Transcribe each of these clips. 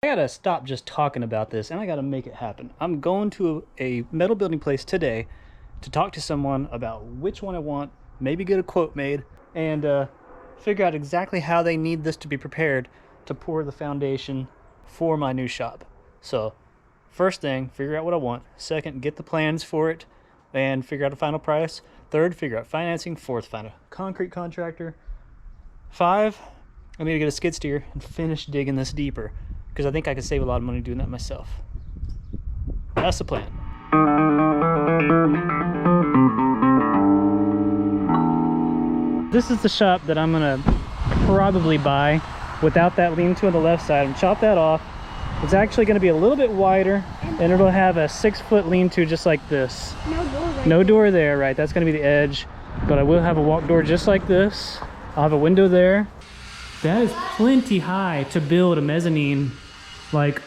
I gotta stop just talking about this and I gotta make it happen. I'm going to a metal building place today to talk to someone about which one I want, maybe get a quote made, and figure out exactly how they need this to be prepared to pour the foundation for my new shop. So, first thing, figure out what I want. Second, get the plans for it and figure out a final price. Third, figure out financing. Fourth, find a concrete contractor. 5, I need to get a skid steer and finish digging this deeper, because I think I could save a lot of money doing that myself. That's the plan. This is the shop that I'm gonna probably buy without that lean-to on the left side. I'm gonna chop that off. It's actually gonna be a little bit wider, and it'll have a 6-foot lean-to just like this. No door there, right? That's gonna be the edge, but I will have a walk door just like this. I'll have a window there. That is plenty high to build a mezzanine. Like,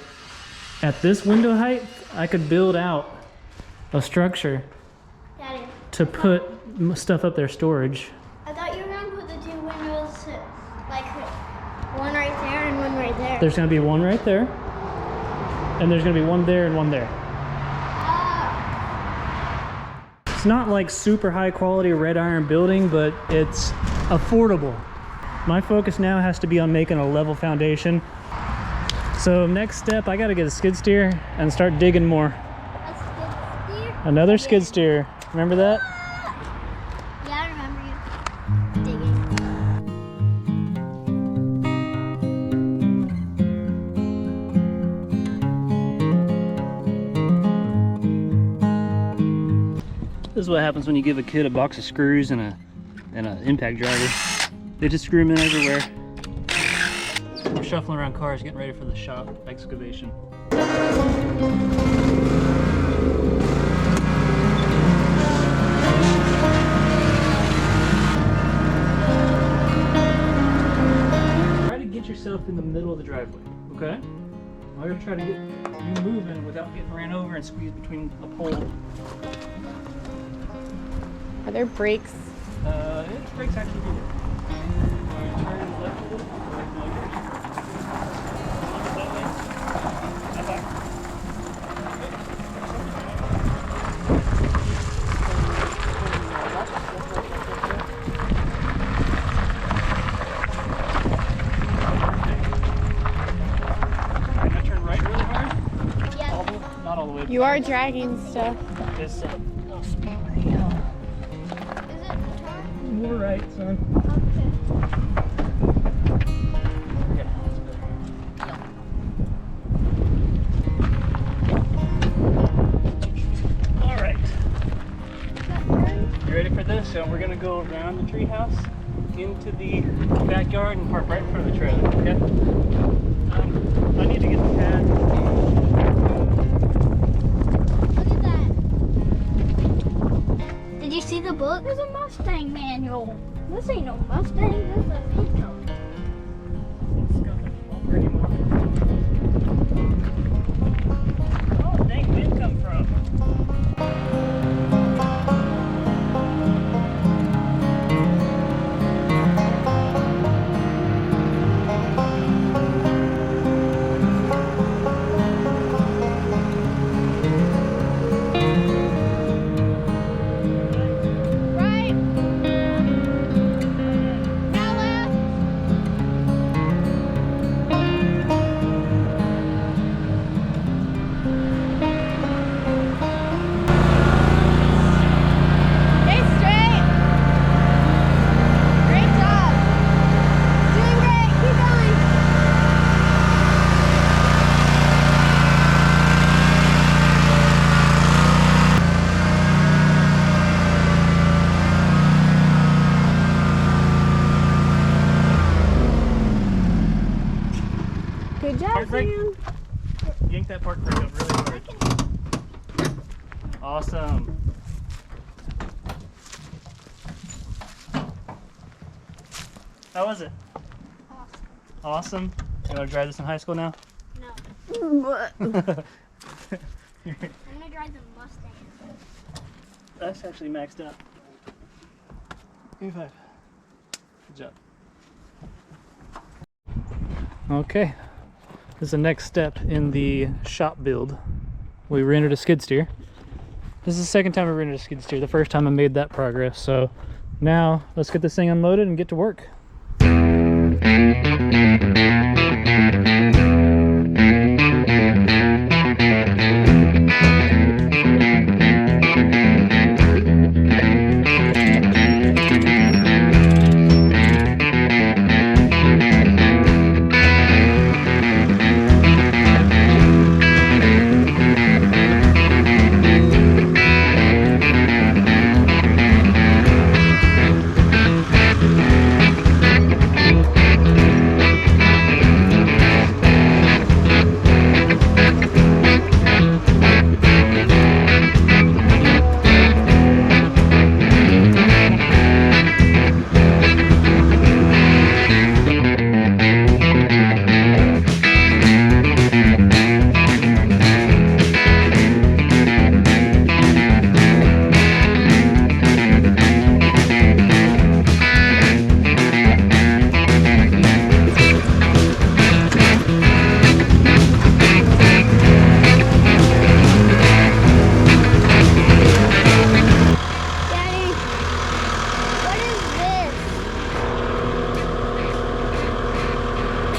at this window height, I could build out a structure to put stuff up there, storage. I thought you were going to put the 2 windows, like, one right there and one right there. There's going to be one right there, and there's going to be one there and one there. It's not like super high quality red iron building, but it's affordable. My focus now has to be on making a level foundation. So next step, I gotta get a skid steer and start digging more. A skid steer? Another skid steer. Remember that? Yeah, I remember you digging. This is what happens when you give a kid a box of screws and an impact driver. They just screw them in everywhere. We're shuffling around cars, getting ready for the shop excavation. Try to get yourself in the middle of the driveway, okay? I'm gonna try to get you moving without getting ran over and squeezed between a pole. Are there brakes? It's brakes actually do it. Turn left a little. You are dragging stuff. This little speed. Is it the turn? You're right, son. Okay. Yeah, that's better. All right. You ready for this? So we're gonna go around the treehouse into the backyard and park right in front of the trailer. Okay. I need to get the pad. Did you see the book? There's a Mustang manual. This ain't no Mustang, this is a Pinto. Oh, dang, where'd it come from? Good job, Sam. Yank that park brake up really hard. Awesome. How was it? Awesome. You want to drive this in high school now? No. I'm gonna drive the Mustang. That's actually maxed out. Give me 5. Good job. Okay. This is the next step in the shop build. We rented a skid steer. This is the second time I rented a skid steer. The first time I made that progress. So now let's get this thing unloaded and get to work.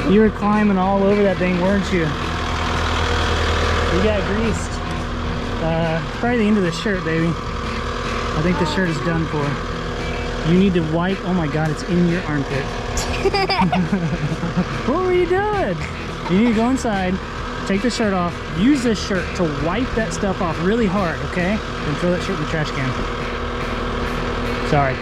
You were climbing all over that thing, weren't you? You got greased. Probably the end of the shirt, baby. I think the shirt is done for. You need to wipe. Oh my God, it's in your armpit. What were you doing? You need to go inside, take the shirt off, use this shirt to wipe that stuff off really hard, okay? Then throw that shirt in the trash can. Sorry.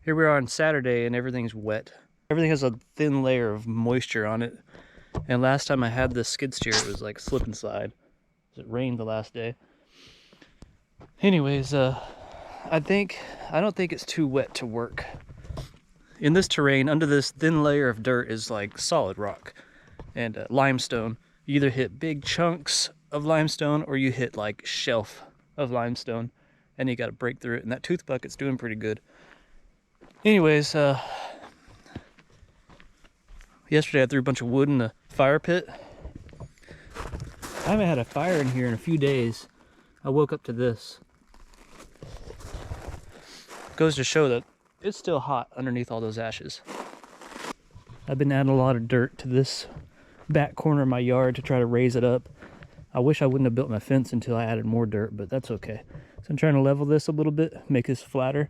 Here we are on Saturday and everything's wet. Everything has a thin layer of moisture on it. And last time I had this skid steer, it was like slip and slide. It rained the last day. Anyways, I don't think it's too wet to work. In this terrain, under this thin layer of dirt is like solid rock and limestone. You either hit big chunks of limestone or you hit like shelf of limestone, and you got to break through it. And that tooth bucket's doing pretty good. Anyways, yesterday I threw a bunch of wood in the fire pit. I haven't had a fire in here in a few days. I woke up to this. Goes to show that it's still hot underneath all those ashes. I've been adding a lot of dirt to this back corner of my yard to try to raise it up. I wish I wouldn't have built my fence until I added more dirt, but that's okay. So I'm trying to level this a little bit, make this flatter.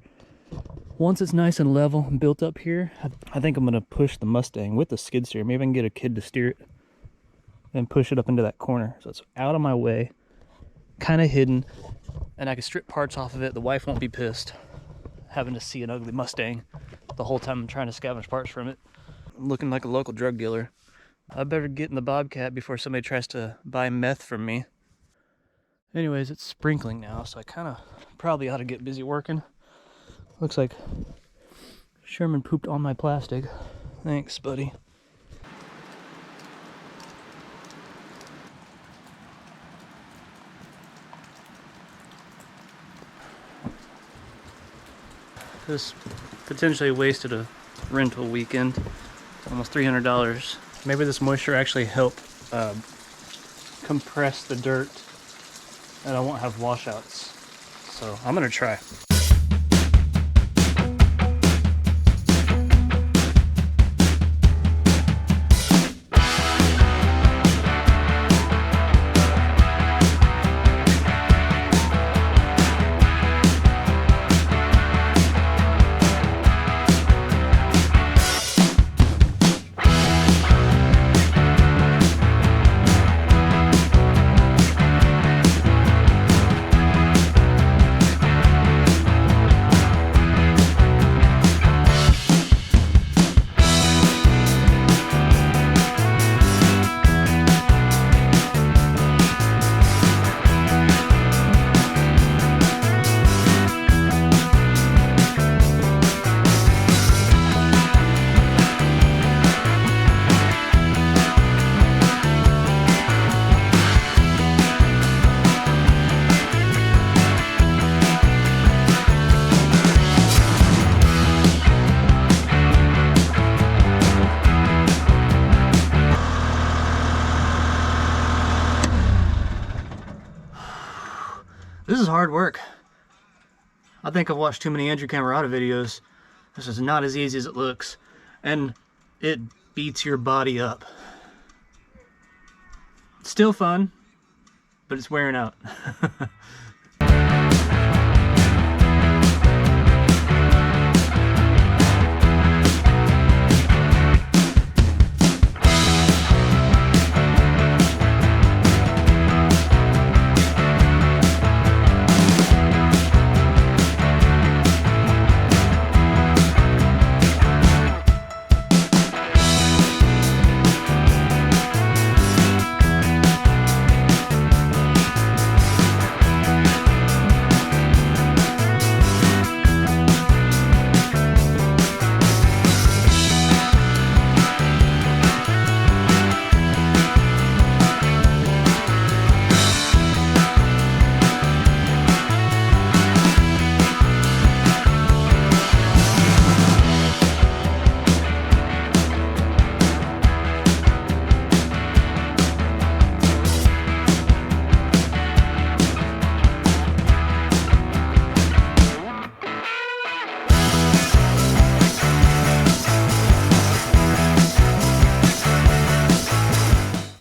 Once it's nice and level and built up here, I think I'm going to push the Mustang with the skid steer. Maybe I can get a kid to steer it and push it up into that corner. So it's out of my way, kind of hidden, and I can strip parts off of it. The wife won't be pissed having to see an ugly Mustang the whole time I'm trying to scavenge parts from it. I'm looking like a local drug dealer. I better get in the Bobcat before somebody tries to buy meth from me. Anyways, it's sprinkling now, so I kind of probably ought to get busy working. Looks like Sherman pooped on my plastic. Thanks, buddy. This potentially wasted a rental weekend. Almost $300. Maybe this moisture actually helped compress the dirt and I won't have washouts. So I'm gonna try. This is hard work. I think I've watched too many Andrew Camerata videos. This is not as easy as it looks. And it beats your body up. It's still fun, but it's wearing out.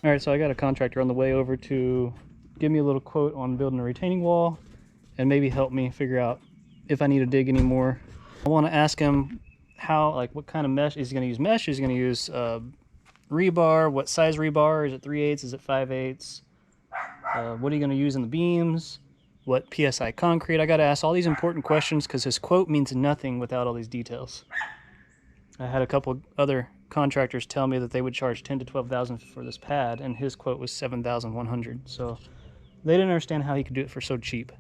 All right, so I got a contractor on the way over to give me a little quote on building a retaining wall and maybe help me figure out if I need to dig anymore. I want to ask him how, like, what kind of mesh. Is he going to use mesh? Is he going to use rebar? What size rebar? Is it 3/8? Is it 5/8? What are you going to use in the beams? What PSI concrete? I got to ask all these important questions because his quote means nothing without all these details. I had a couple other contractors tell me that they would charge $10,000 to $12,000 for this pad, and his quote was $7,100. So they didn't understand how he could do it for so cheap.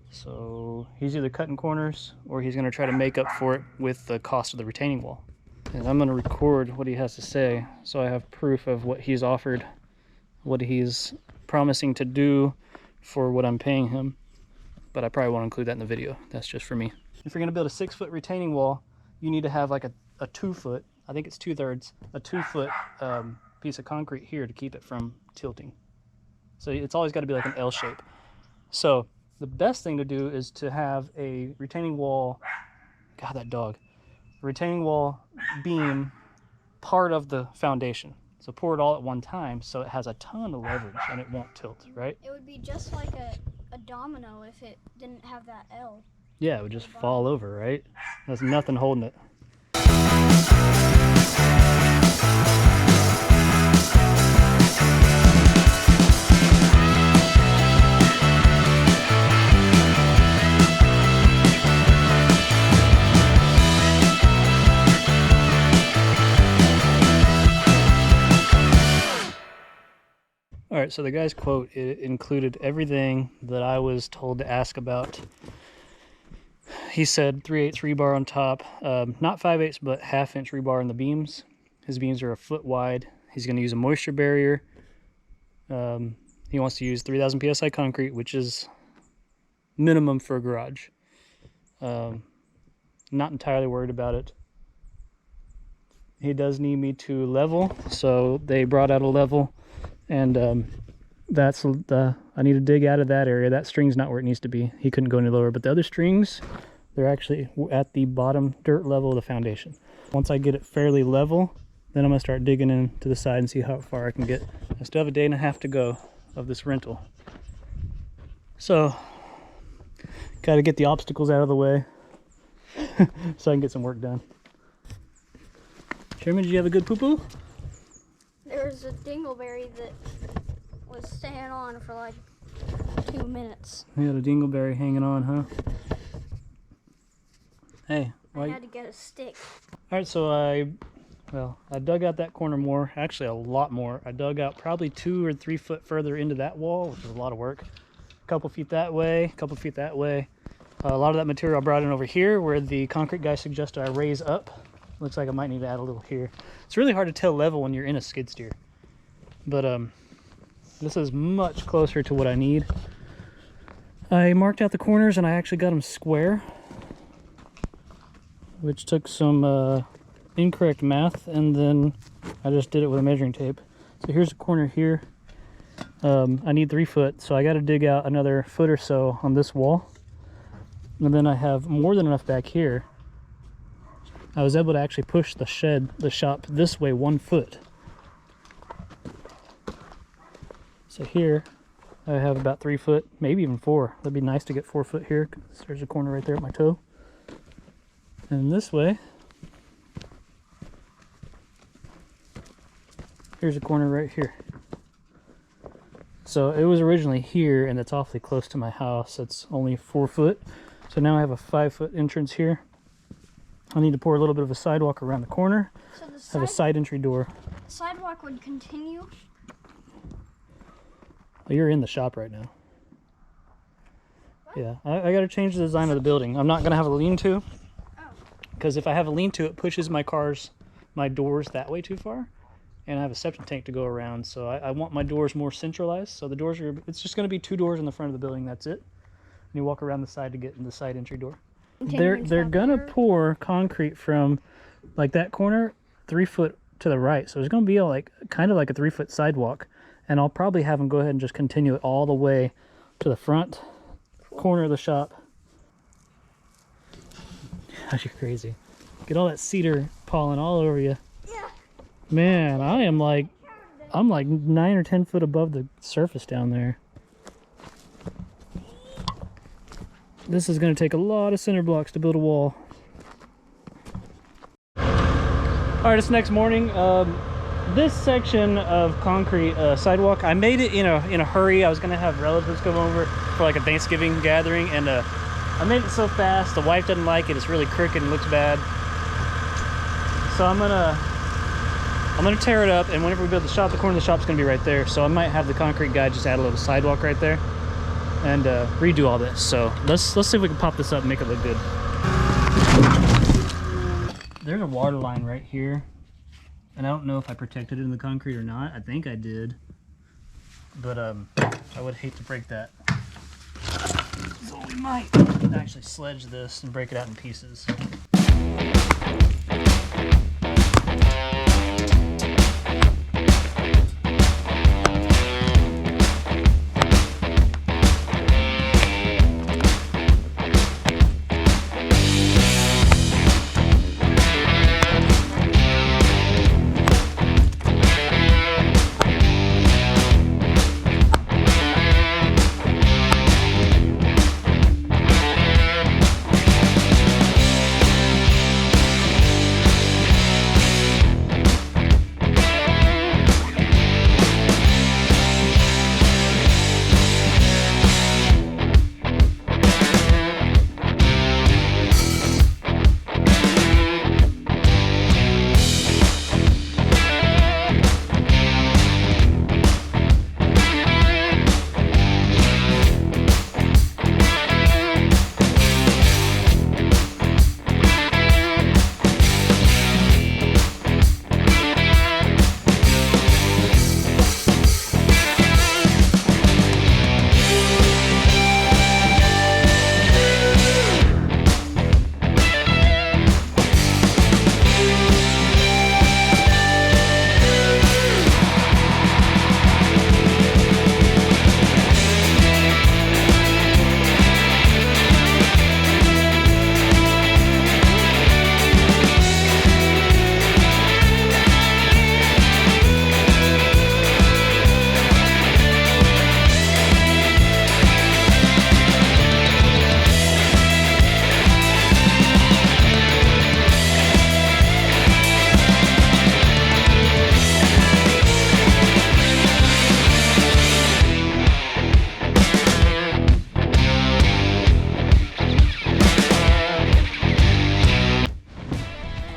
So he's either cutting corners or he's going to try to make up for it with the cost of the retaining wall. And I'm going to record what he has to say so I have proof of what he's offered, what he's promising to do for what I'm paying him. But I probably won't include that in the video. That's just for me. If you're going to build a 6-foot retaining wall, you need to have like a 2-foot, I think it's 2/3, a 2-foot piece of concrete here to keep it from tilting. So it's always got to be like an L shape. So the best thing to do is to have a retaining wall, God, that dog, retaining wall beam part of the foundation. So pour it all at one time so it has a ton of leverage and it won't tilt, right? It would be just like a domino if it didn't have that L. Yeah, it would just fall over, right? There's nothing holding it. All right, so the guy's quote, it included everything that I was told to ask about. He said 3/8 rebar on top, not 5/8, but 1/2 inch rebar in the beams. His beams are a foot wide. He's going to use a moisture barrier. He wants to use 3,000 PSI concrete, which is minimum for a garage. Not entirely worried about it. He does need me to level, so they brought out a level, and that's I need to dig out of that area. That string's not where it needs to be. He couldn't go any lower, but the other strings, they're actually at the bottom dirt level of the foundation. Once I get it fairly level, then I'm gonna start digging into the side and see how far I can get. I still have a day and a half to go of this rental. So, gotta get the obstacles out of the way so I can get some work done. Sherman, did you have a good poo-poo? There was a dingleberry that was staying on for like 2 minutes. We had a dingleberry hanging on, huh? Hey, I had to get a stick. All right, so I dug out that corner more, actually a lot more. I dug out probably 2 or 3 foot further into that wall, which is a lot of work. A couple feet that way, a couple feet that way. A lot of that material I brought in over here where the concrete guy suggested I raise up. Looks like I might need to add a little here. It's really hard to tell level when you're in a skid steer. But this is much closer to what I need. I marked out the corners and I actually got them square, which took some incorrect math, and then I just did it with a measuring tape. So here's a corner here, I need 3 foot, so I got to dig out another foot or so on this wall. And then I have more than enough back here. I was able to actually push the shop this way 1 foot. So here I have about 3 foot, maybe even 4. That'd be nice to get 4 foot here, 'cause there's a corner right there at my toe. And this way, here's a corner right here. So it was originally here, and it's awfully close to my house. It's only 4 foot. So now I have a 5 foot entrance here. I need to pour a little bit of a sidewalk around the corner. So the Have a side entry door. sidewalk would continue. Oh, you're in the shop right now. Yeah, I got to change the design of the building. I'm not going to have a lean-to. Because if I have a lean-to, it pushes my doors that way too far. And I have a septic tank to go around. So I want my doors more centralized. So the doors it's just going to be 2 doors in the front of the building. That's it. And you walk around the side to get in the side entry door. They're going to pour concrete from like that corner 3 foot to the right. So it's going to be kind of like a 3 foot sidewalk. And I'll probably have them go ahead and just continue it all the way to the front corner of the shop. Gosh, you're crazy. Get all that cedar pollen all over you. Yeah. Man, I'm like 9 or 10 foot above the surface down there. This is going to take a lot of cinder blocks to build a wall. All right, it's next morning. This section of concrete sidewalk, I made it in a hurry. I was gonna have relatives come over for like a Thanksgiving gathering, and I made it so fast. The wife doesn't like it. It's really crooked and looks bad. So I'm gonna tear it up, and whenever we build the shop, the corner of the shop's gonna be right there. So I might have the concrete guy just add a little sidewalk right there and redo all this. So let's see if we can pop this up and make it look good. There's a water line right here. And I don't know if I protected it in the concrete or not. I think I did. But I would hate to break that. So we might actually sledge this and break it out in pieces.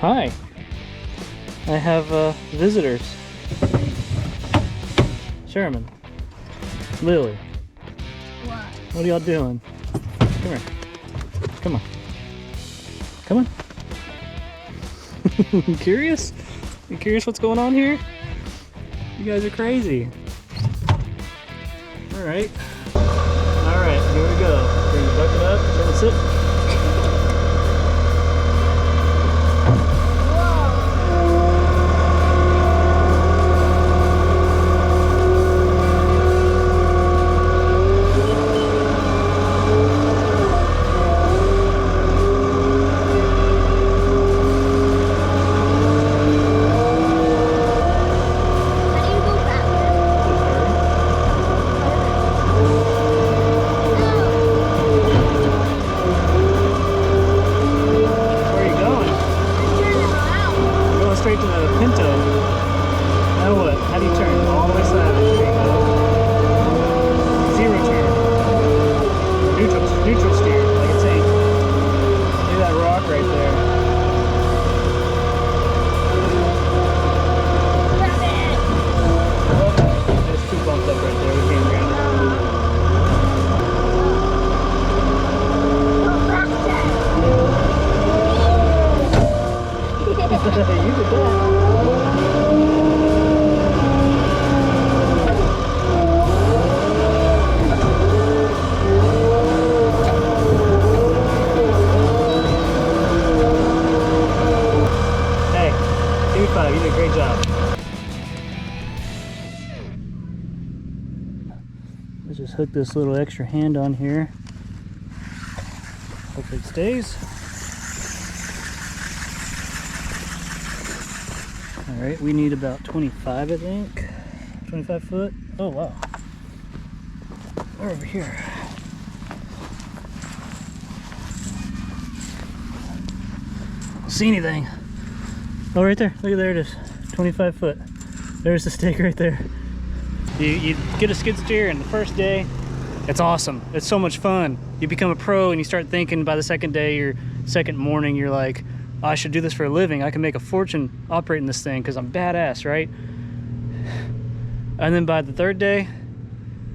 Hi. I have visitors. Sherman. Lily. What? What are y'all doing? Come here. Come on. Come on. You curious? You curious what's going on here? You guys are crazy. Alright. Alright, here we go. Bring the bucket up, turn and sit. you did a great job. Let's just hook this little extra hand on here. Hopefully it stays. All right, we need about 25, I think. 25 foot. Oh, wow. We're over here. Don't see anything. Oh, right there. Look at there it is. 25 foot. There's the stake right there. You get a skid steer, and the first day, it's awesome. It's so much fun. You become a pro, and you start thinking by the second day, your second morning, you're like, oh, I should do this for a living. I can make a fortune operating this thing because I'm badass, right? And then by the third day,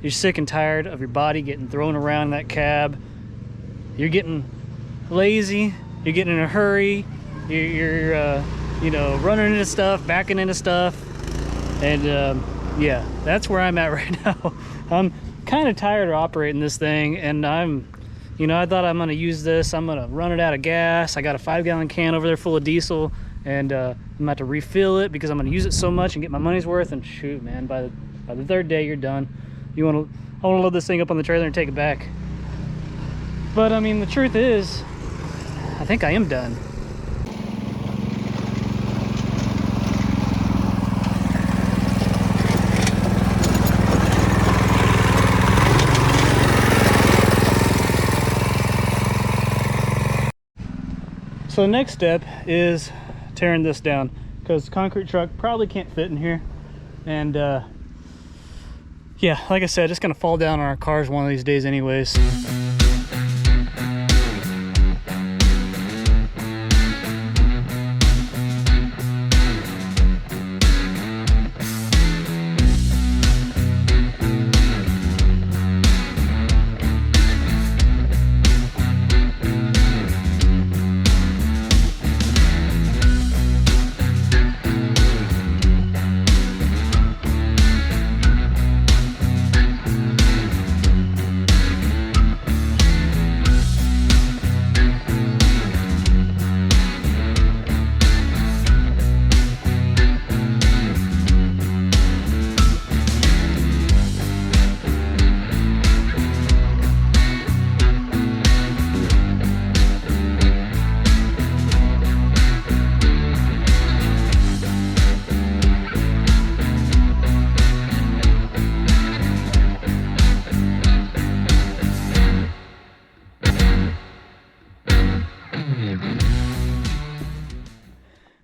you're sick and tired of your body getting thrown around in that cab. You're getting lazy. You're getting in a hurry. You're you know, running into stuff, backing into stuff, and yeah, that's where I'm at right now. I'm kind of tired of operating this thing, and you know, I thought I'm gonna use this. I'm gonna run it out of gas. I got a 5-gallon can over there full of diesel, and I'm about to refill it because I'm gonna use it so much and get my money's worth. And shoot, man, by the third day, you're done. I want to load this thing up on the trailer and take it back. But I mean, the truth is, I think I am done. So the next step is tearing this down because the concrete truck probably can't fit in here. And yeah, like I said, it's gonna fall down on our cars one of these days anyways.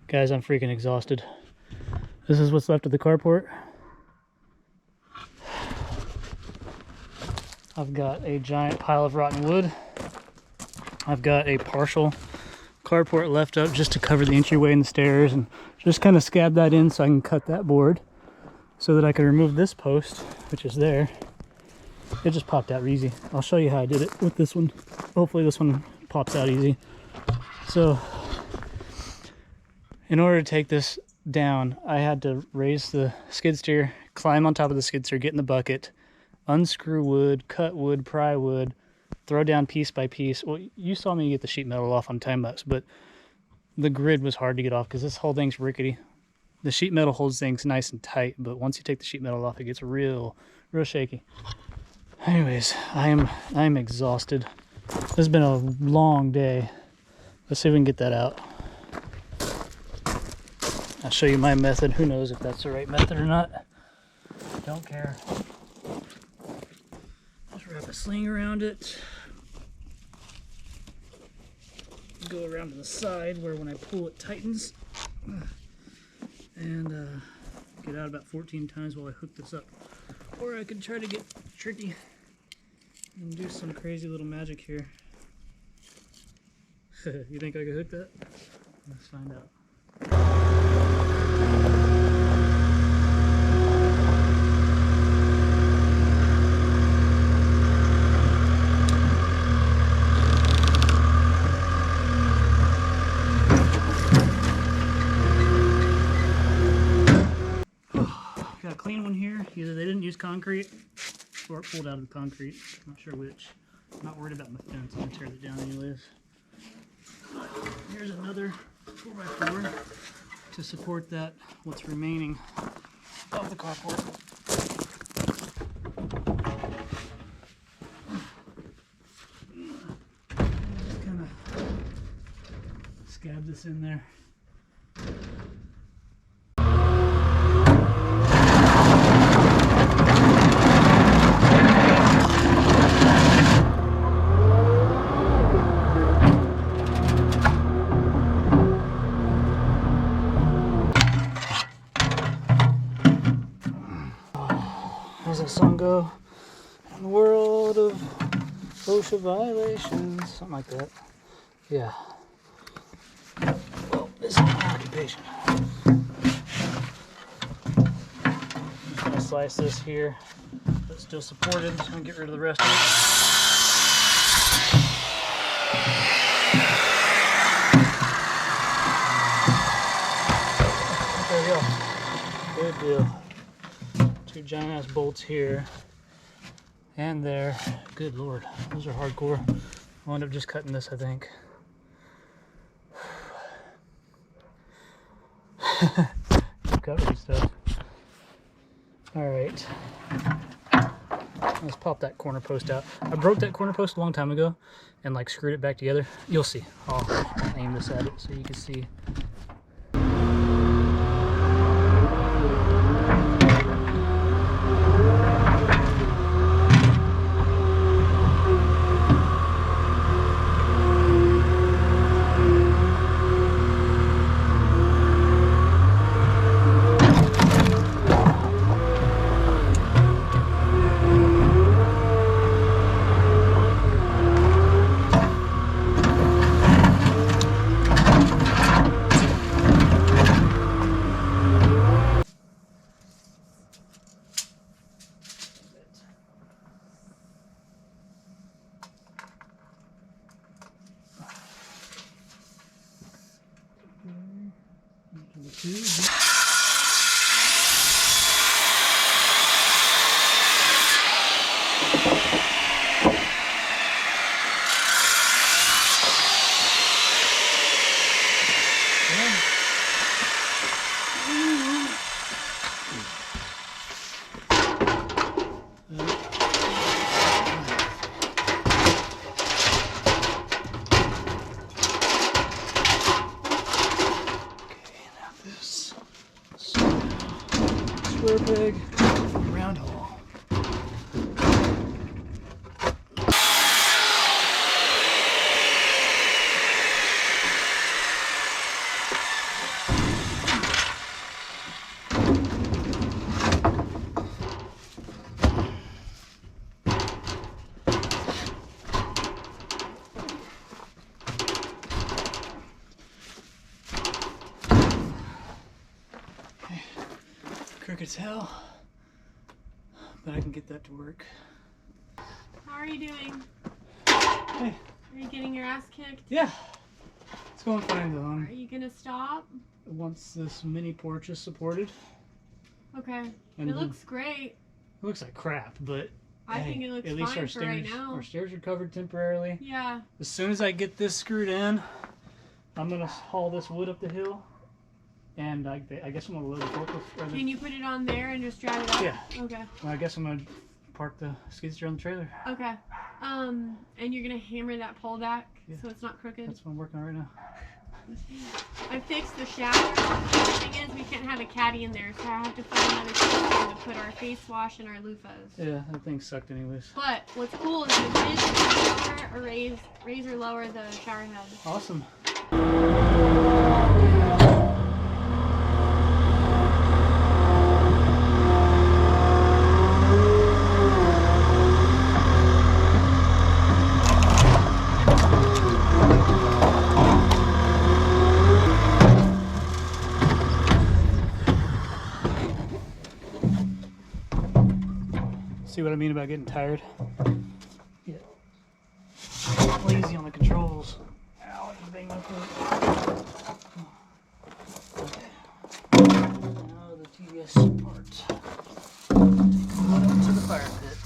Guys, I'm freaking exhausted. This is what's left of the carport. I've got a giant pile of rotten wood. I've got a partial carport left up just to cover the entryway and the stairs, and just kind of scab that in so I can cut that board so that I can remove this post, which is there. It just popped out easy. I'll show you how I did it with this one. Hopefully this one pops out easy. So in order to take this down, I had to raise the skid steer, climb on top of the skid steer, get in the bucket, unscrew wood, cut wood, pry wood, throw down piece by piece. Well, you saw me get the sheet metal off on time lapse, but the grid was hard to get off because this whole thing's rickety. The sheet metal holds things nice and tight, but once you take the sheet metal off, it gets real shaky. Anyways, I'm exhausted. This has been a long day. Let's see if we can get that out. I'll show you my method. Who knows if that's the right method or not. Don't care. Just wrap a sling around it. Go around to the side where when I pull it tightens. And get out about 14 times while I hook this up. Or I could try to get tricky and do some crazy little magic here. You think I could hook that? Let's find out. Got a clean one here. Either they didn't use concrete or it pulled out of the concrete. I'm not sure which. I'm not worried about my fence. I'm gonna tear it down anyways. Here's another 4x4. to support that, what's remaining of the carport. Just kind of scab this in there. How's that song go? In the world of OSHA violations, something like that. Yeah. Well, this is my occupation. I'm just gonna slice this here. It's still supported. I'm gonna get rid of the rest of it. There we go. Good deal. Two giant ass bolts here and there. Good lord, those are hardcore. I'll end up just cutting this, I think. Recovery stuff. Alright. Let's pop that corner post out. I broke that corner post a long time ago and like screwed it back together. You'll see. I'll aim this at it so you can see. Square peg, round hole. Crooked as hell, but I can get that to work. How are you doing? Hey. Are you getting your ass kicked? Yeah, it's going fine though. Are you gonna stop? Once this mini porch is supported. Okay. And it looks great. It looks like crap, but I think it looks at least fine our for right stairs, now. our stairs are covered temporarily. Yeah. As soon as I get this screwed in, I'm gonna haul this wood up the hill. And I guess I'm gonna load the forklift. Can you put it on there and just drive it up? Yeah. Okay. Well, I guess I'm gonna park the skid steer on the trailer. Okay. And you're gonna hammer that pole back so it's not crooked? That's what I'm working on right now. I fixed the shower. The thing is, we can't have a caddy in there, so I have to find another place to put our face wash and our loofahs. Yeah, that thing sucked anyways. But what's cool is the dish lower, or raise or lower the shower head. Awesome. See what I mean about getting tired? Yeah. Lazy on the controls. Ow, I banged my foot. Okay. Now the tedious part. Take the wood up to the fire pit.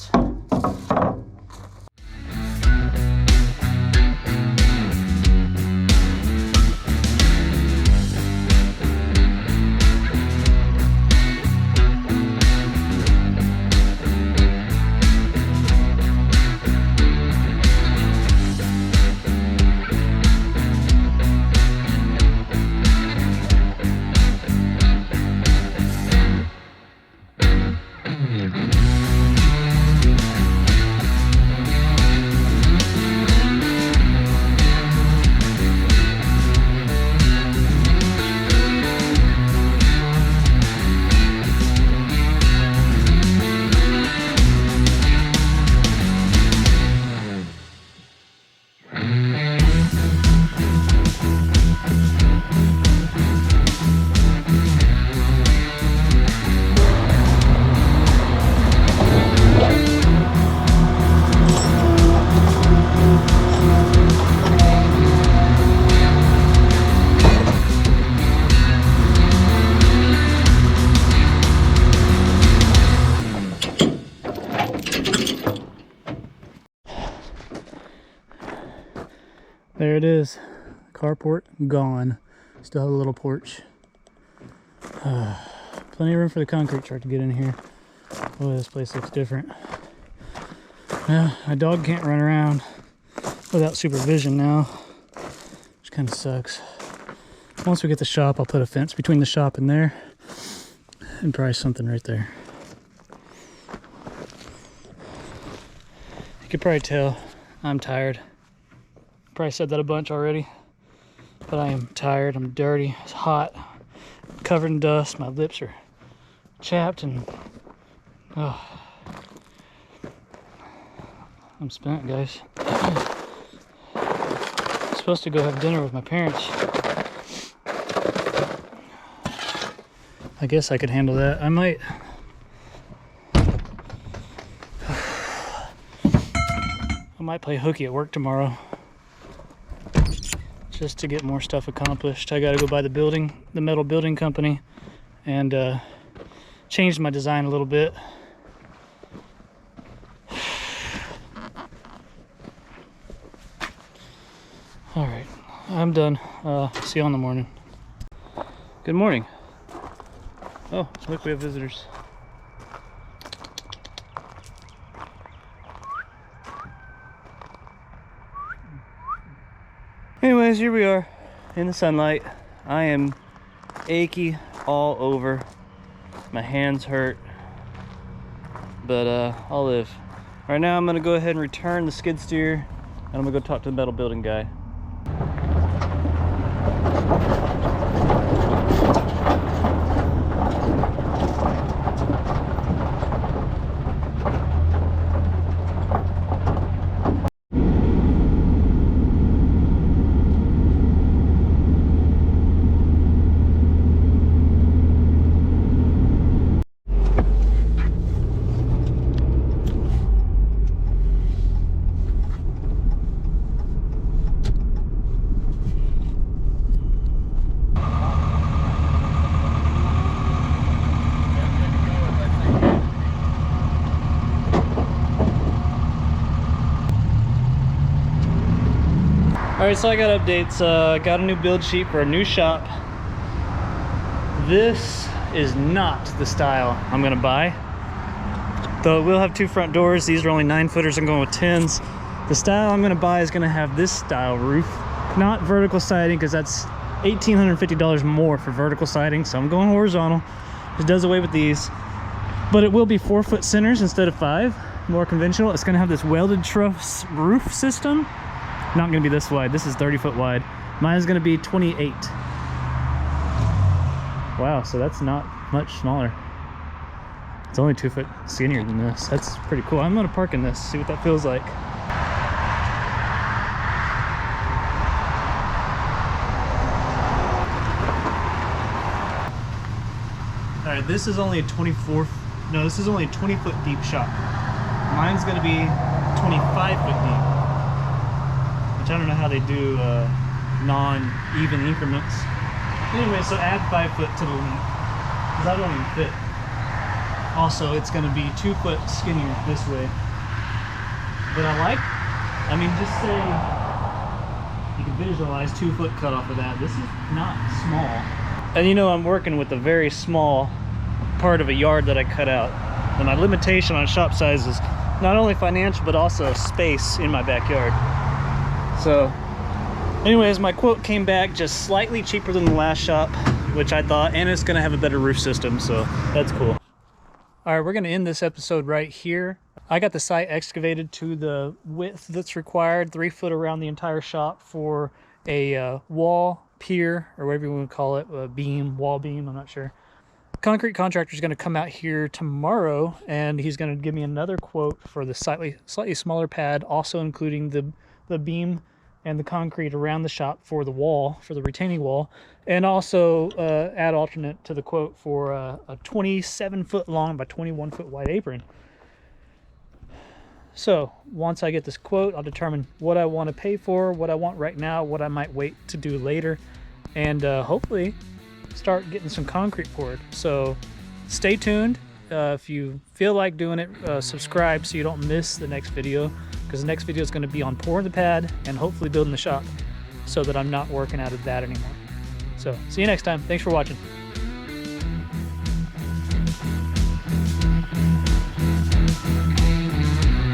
There it is. Carport gone. Still have a little porch. Plenty of room for the concrete truck to get in here. Boy, this place looks different. Yeah, my dog can't run around without supervision now, which kind of sucks. Once we get the shop, I'll put a fence between the shop and there, and probably something right there. You can probably tell I'm tired. Probably said that a bunch already, but I am tired. I'm dirty. It's hot. I'm covered in dust. My lips are chapped, and oh, I'm spent, guys. I'm supposed to go have dinner with my parents. I guess I could handle that. I might. I might play hooky at work tomorrow, just to get more stuff accomplished. I gotta go by the metal building company, and change my design a little bit. All right, I'm done. See you in the morning. Good morning. Oh, look, we have visitors. Anyways, here we are in the sunlight. I am achy all over. My hands hurt, but I'll live. Right now I'm gonna go ahead and return the skid steer, and I'm gonna go talk to the metal building guy. Alright, so I got updates. Got a new build sheet for a new shop. This is not the style I'm gonna buy. Though it will have 2 front doors. These are only 9-footers. I'm going with 10s. The style I'm gonna buy is gonna have this style roof, not vertical siding, because that's $1,850 more for vertical siding. So I'm going horizontal. It does away with these, but it will be 4-foot centers instead of 5. More conventional. It's gonna have this welded truss roof system. Not gonna be this wide. This is 30-foot wide. Mine's gonna be 28. Wow, so that's not much smaller. It's only 2 foot skinnier than this. That's pretty cool. I'm gonna park in this, see what that feels like. All right, this is only a 20-foot deep shop. Mine's gonna be 25-foot deep. Which I don't know how they do non-even increments. Anyway, so add 5 foot to the length, because I don't even fit. Also, it's going to be 2 foot skinnier this way. But I mean, just say you can visualize 2 foot cut off of that. This is not small. And you know, I'm working with a very small part of a yard that I cut out. And my limitation on shop size is not only financial, but also space in my backyard. So anyways, my quote came back just slightly cheaper than the last shop, which I thought, and it's gonna have a better roof system, so that's cool. All right, we're gonna end this episode right here. I got the site excavated to the width that's required, 3 foot around the entire shop for a wall, pier, or whatever you want to call it, a beam, wall beam, I'm not sure. Concrete contractor is gonna come out here tomorrow, and he's gonna give me another quote for the slightly smaller pad, also including the beam and the concrete around the shop for the wall, for the retaining wall, and also add alternate to the quote for a 27-foot long by 21-foot wide apron. So once I get this quote, I'll determine what I want to pay for, what I want right now, what I might wait to do later, and hopefully start getting some concrete poured. So stay tuned. If you feel like doing it, subscribe so you don't miss the next video, because the next video is going to be on pouring the pad and hopefully building the shop. so that I'm not working out of that anymore. So see you next time. Thanks for watching.